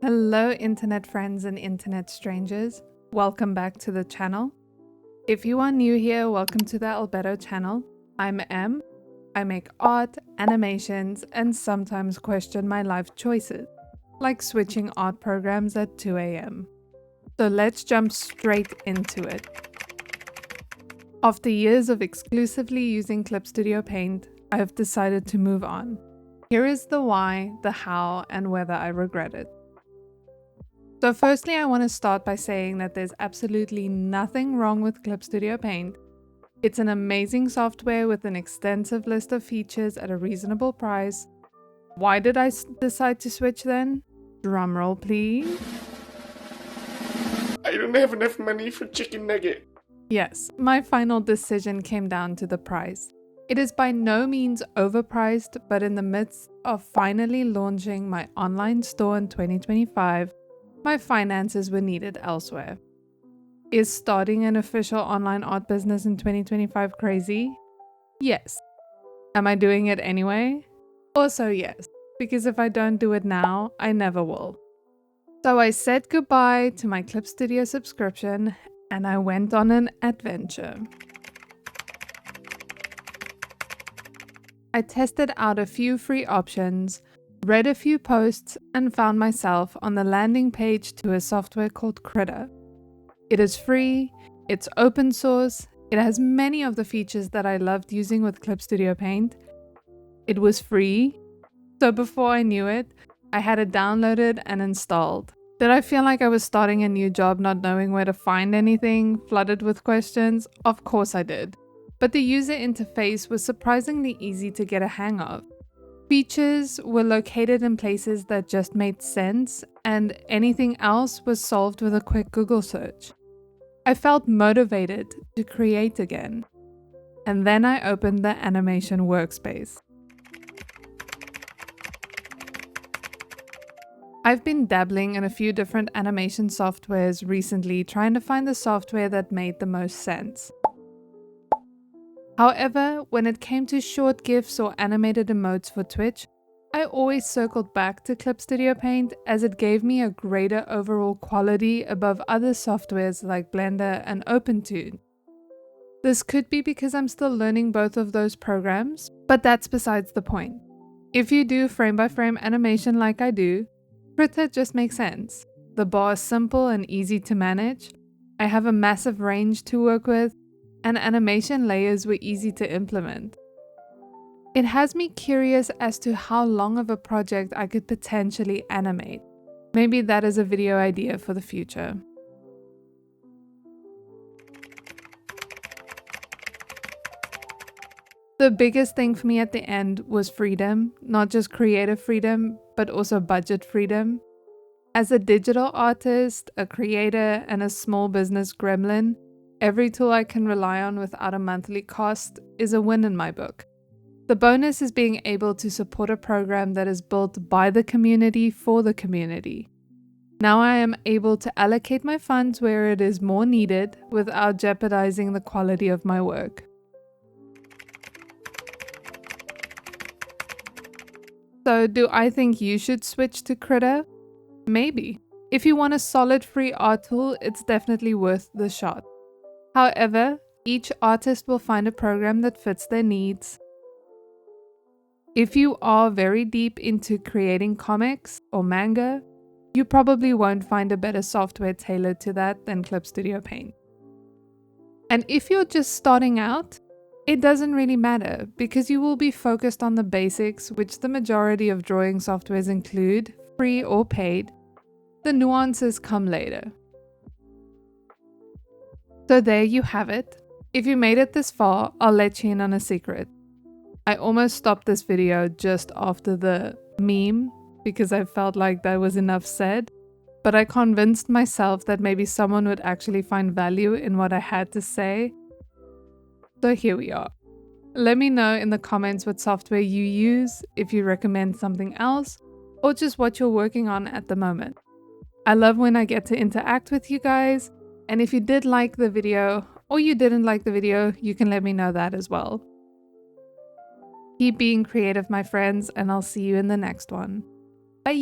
Hello internet friends and internet strangers, welcome back to the channel. If you are new here, welcome to the Albedouix channel. I'm Em. I make art, animations, and sometimes question my life choices, like switching art programs at 2 a.m. So let's jump straight into it. After years of exclusively using Clip Studio Paint, I have decided to move on. Here is the why, the how, and whether I regret it. So firstly, I want to start by saying that there's absolutely nothing wrong with Clip Studio Paint. It's an amazing software with an extensive list of features at a reasonable price. Why did I decide to switch then? Drumroll please. I don't have enough money for chicken nugget. Yes, my final decision came down to the price. It is by no means overpriced, but in the midst of finally launching my online store in 2025, my finances were needed elsewhere. Is starting an official online art business in 2025 crazy? Yes. Am I doing it anyway? Also yes, because if I don't do it now, I never will. So I said goodbye to my Clip Studio subscription and I went on an adventure. I tested out a few free options, read a few posts, and found myself on the landing page to a software called Krita. It is free, it's open source, it has many of the features that I loved using with Clip Studio Paint. It was free, so before I knew it, I had it downloaded and installed. Did I feel like I was starting a new job not knowing where to find anything, flooded with questions? Of course I did. But the user interface was surprisingly easy to get a hang of. Features were located in places that just made sense, and anything else was solved with a quick Google search. I felt motivated to create again. And then I opened the animation workspace. I've been dabbling in a few different animation softwares recently, trying to find the software that made the most sense. However, when it came to short GIFs or animated emotes for Twitch, I always circled back to Clip Studio Paint as it gave me a greater overall quality above other softwares like Blender and OpenTune. This could be because I'm still learning both of those programs, but that's besides the point. If you do frame-by-frame animation like I do, Krita just makes sense. The bar is simple and easy to manage. I have a massive range to work with, and animation layers were easy to implement. It has me curious as to how long of a project I could potentially animate. Maybe that is a video idea for the future. The biggest thing for me at the end was freedom, not just creative freedom, but also budget freedom. As a digital artist, a creator, and a small business gremlin, every tool I can rely on without a monthly cost is a win in my book. The bonus is being able to support a program that is built by the community for the community. Now I am able to allocate my funds where it is more needed without jeopardizing the quality of my work. So do I think you should switch to Krita? Maybe. If you want a solid free art tool, it's definitely worth the shot. However, each artist will find a program that fits their needs. If you are very deep into creating comics or manga, you probably won't find a better software tailored to that than Clip Studio Paint. And if you're just starting out, it doesn't really matter because you will be focused on the basics, which the majority of drawing softwares include, free or paid. The nuances come later. So there you have it. If you made it this far, I'll let you in on a secret. I almost stopped this video just after the meme because I felt like that was enough said, but I convinced myself that maybe someone would actually find value in what I had to say. So here we are. Let me know in the comments what software you use, if you recommend something else, or just what you're working on at the moment. I love when I get to interact with you guys. And if you did like the video or you didn't like the video, you can let me know that as well. Keep being creative, my friends, and I'll see you in the next one. Bye!